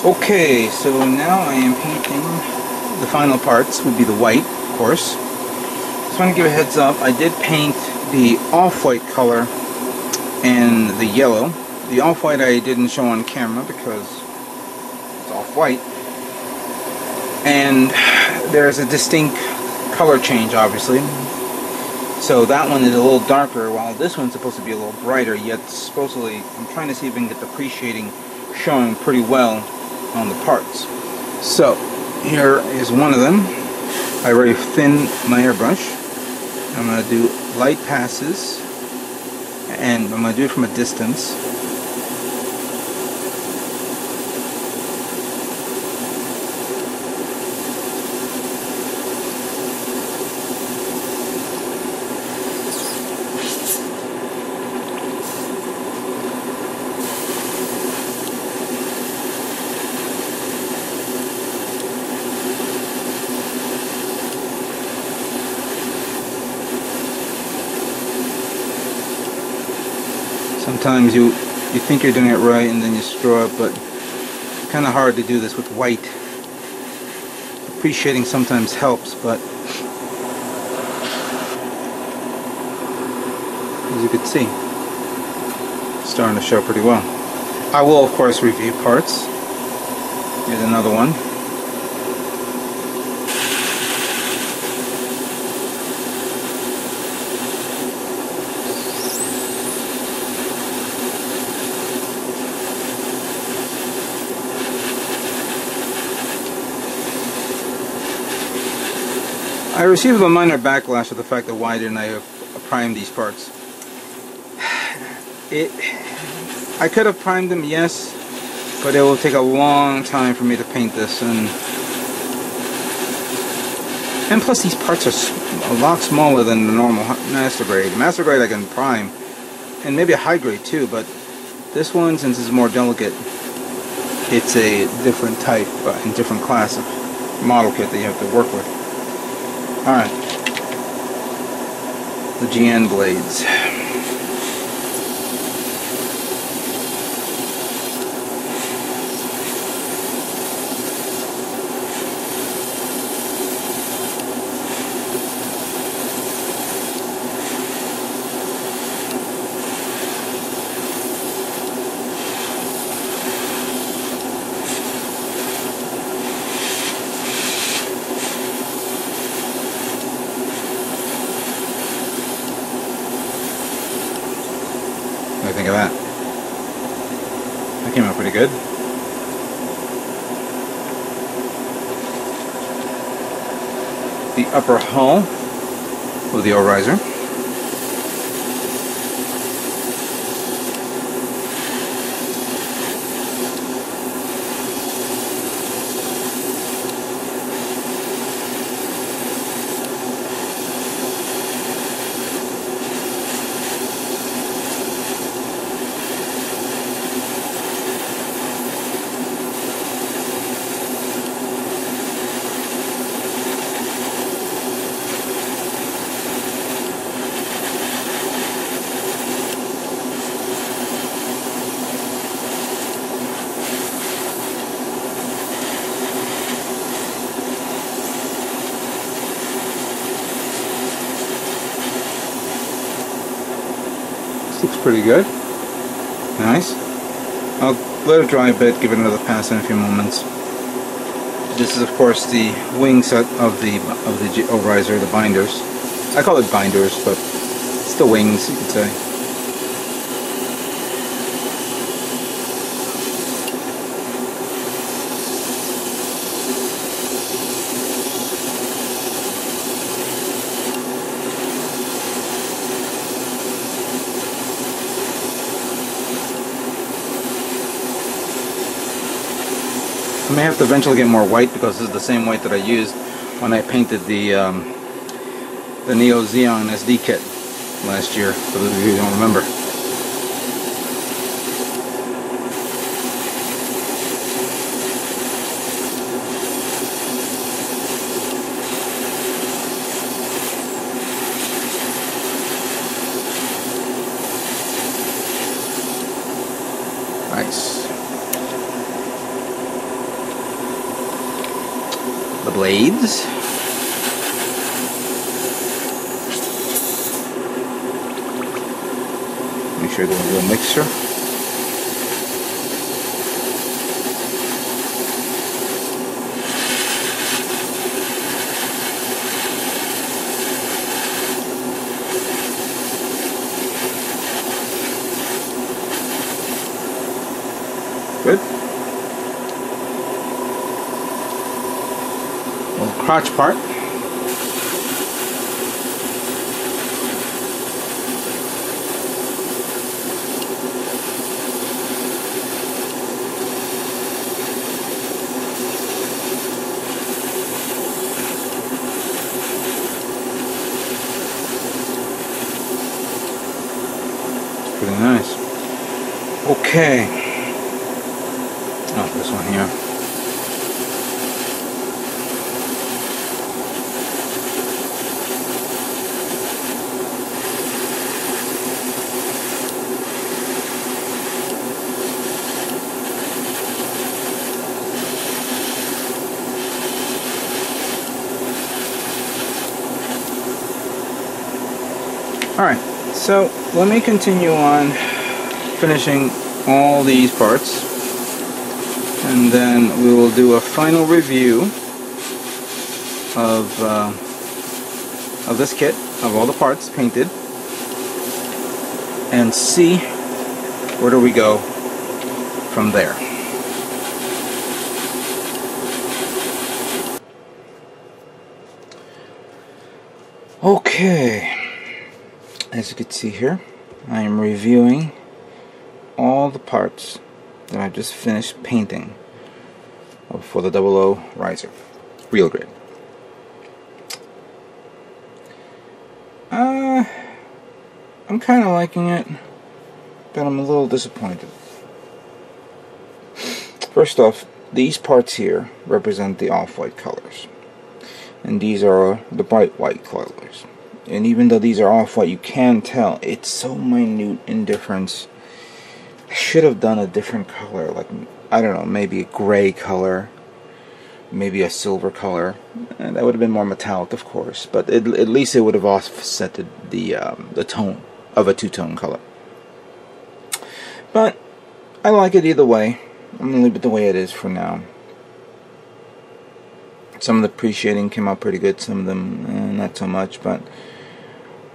Okay, so now I am painting the final parts, would be the white, of course. Just want to give a heads up, I did paint the off-white color and the yellow. The off-white I didn't show on camera because it's off-white. And there's a distinct color change, obviously. So that one is a little darker, while this one's supposed to be a little brighter, yet supposedly, I'm trying to see if we can get the pre-shading showing pretty well on the parts. So, here is one of them. I already thinned my airbrush. I'm going to do light passes, and I'm going to do it from a distance. Sometimes you think you're doing it right and then you screw up, but it's kind of hard to do this with white. Pre-shading sometimes helps, but as you can see, it's starting to show pretty well. I will, of course, review parts. Here's another one. I received a minor backlash of the fact that why didn't I prime these parts. I could have primed them, yes, but it will take a long time for me to paint this, and plus these parts are a lot smaller than the normal master grade. Master grade I can prime, and maybe a high grade too, but this one, since it's more delicate, it's a different type and different class of model kit that you have to work with. Alright, the GN blades. What do you think of that? That came out pretty good. The upper hull with the O-riser. Looks pretty good. Nice. I'll let it dry a bit, give it another pass in a few moments. This is of course the wing set of the O-riser, the binders. I call it binders, but it's the wings, you could say. I may have to eventually get more white because this is the same white that I used when I painted the Neo Xeon SD kit last year, for those of you who don't remember. Nice. the blades. Make sure there's a little mixture. Good. Little crotch part. It's pretty nice. Okay. Oh, this one here. Alright, so let me continue on finishing all these parts. And then we will do a final review of this kit, of all the parts painted, and see where do we go from there. Okay, as you can see here, I am reviewing all the parts that I just finished painting for the 00 riser, real grid. I'm kind of liking it, but I'm a little disappointed. First off, these parts here represent the off-white colors, and these are the bright white colors. And even though these are off-white, you can tell it's so minute in difference. I should have done a different color, like, I don't know, maybe a gray color, maybe a silver color, and that would have been more metallic, of course, but at least it would have offset the tone of a two-tone color. But I like it either way. I'm going to leave it the way it is for now. Some of the pre-shading came out pretty good, some of them not so much, but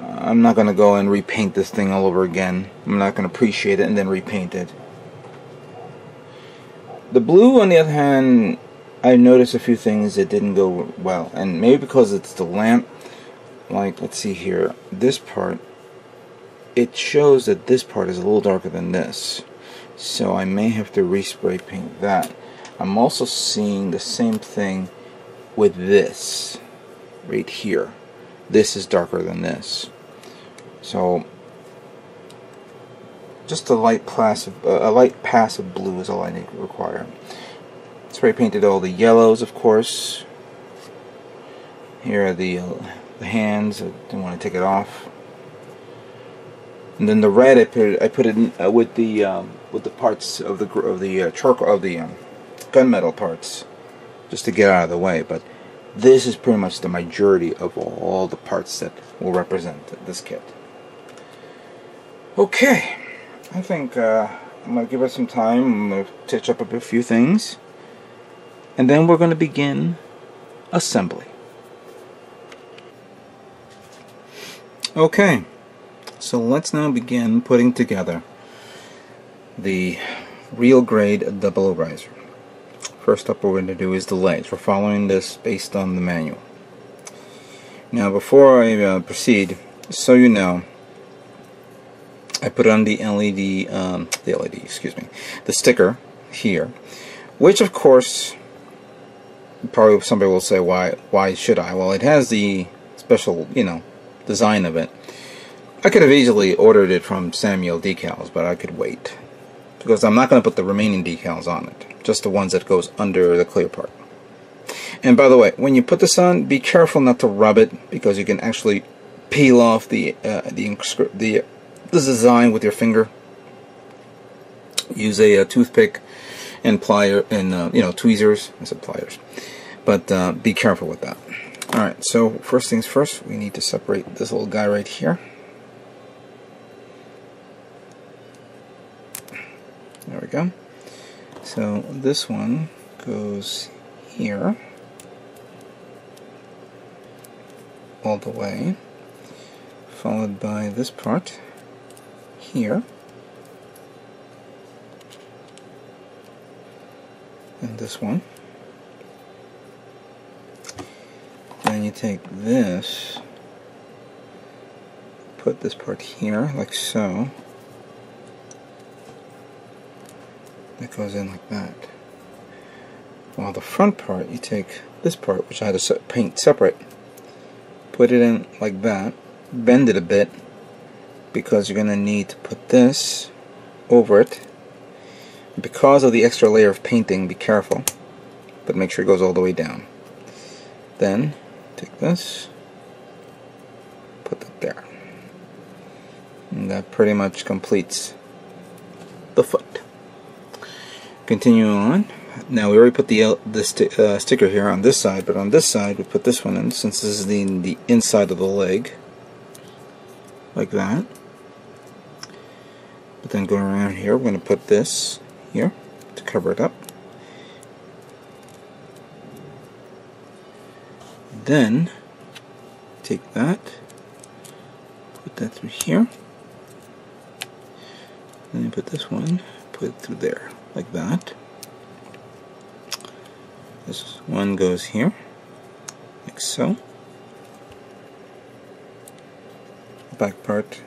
I'm not going to go and repaint this thing all over again. I'm not going to pre-shade it and then repaint it. The blue, on the other hand, I noticed a few things that didn't go well, and maybe because it's the lamp. Like, let's see here, this part, it shows that this part is a little darker than this, so I may have to respray paint that. I'm also seeing the same thing with this right here. This is darker than this, so just a light pass of blue is all I require. Spray painted all the yellows, of course. Here are the hands. I didn't want to take it off. And then the red, I put it in, with the parts of the charcoal of the gunmetal parts, just to get out of the way. But this is pretty much the majority of all the parts that will represent this kit. Okay, I think I'm going to give it some time. I'm going to touch up a few things, and then we're going to begin assembly. Okay, so let's now begin putting together the real grade double riser. First up, what we're going to do is the legs. We're following this based on the manual. Now, before I proceed, so you know, I put on the the sticker here, which of course, probably somebody will say, why should I? Well, it has the special, design of it. I could have easily ordered it from Samuel Decals, but I could wait, because I'm not going to put the remaining decals on it, just the ones that goes under the clear part. And by the way, when you put this on, be careful not to rub it, because you can actually peel off the design with your finger. Use a toothpick and plier and tweezers. I said pliers. But be careful with that. Alright, so first things first, we need to separate this little guy right here. There we go. So this one goes here all the way, followed by this part here, and this one. Then you take this, put this part here, like so. That goes in like that. While the front part, you take this part, which I had to paint separate, put it in like that, bend it a bit, because you're going to need to put this over it. Because of the extra layer of painting, be careful, but make sure it goes all the way down. Then take this, put it there, and that pretty much completes the foot. Continue on. Now we already put the sticker here on this side, but on this side we put this one in, since this is the inside of the leg, like that. But then going around here, we're going to put this here to cover it up. Then take that, put that through here, then you put this one, put it through there, like that. This one goes here, like so. The back part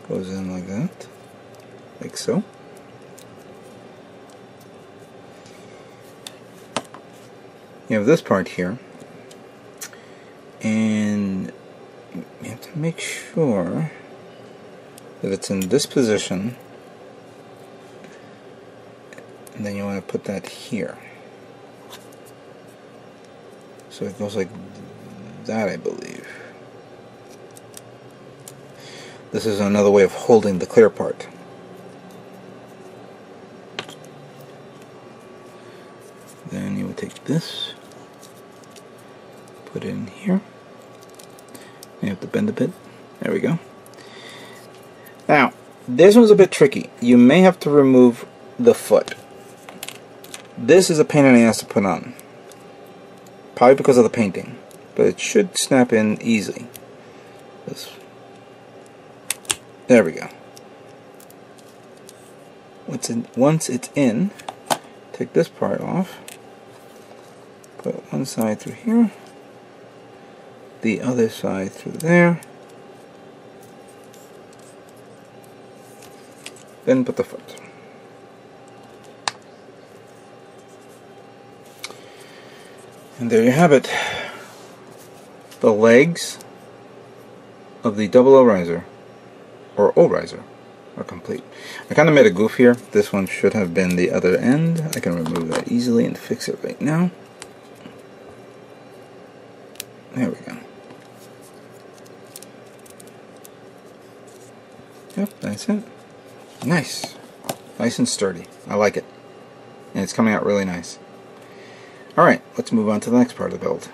goes in like that, like so. You have this part here, and you have to make sure that it's in this position, and then you want to put that here. So it goes like that, I believe. This is another way of holding the clear part. Then you would take this, put it in here. You have to bend a bit. There we go. Now, this one's a bit tricky. You may have to remove the foot. This is a pain in the ass to put on. Probably because of the painting. But it should snap in easily. There we go. Once it's in, take this part off. Put one side through here, the other side through there, then put the foot. And there you have it. The legs of the double O riser, or O riser, are complete. I kind of made a goof here. This one should have been the other end. I can remove that easily and fix it right now. There we go. Yep, that's it. Nice. Nice and sturdy. I like it. And it's coming out really nice. Alright, let's move on to the next part of the build.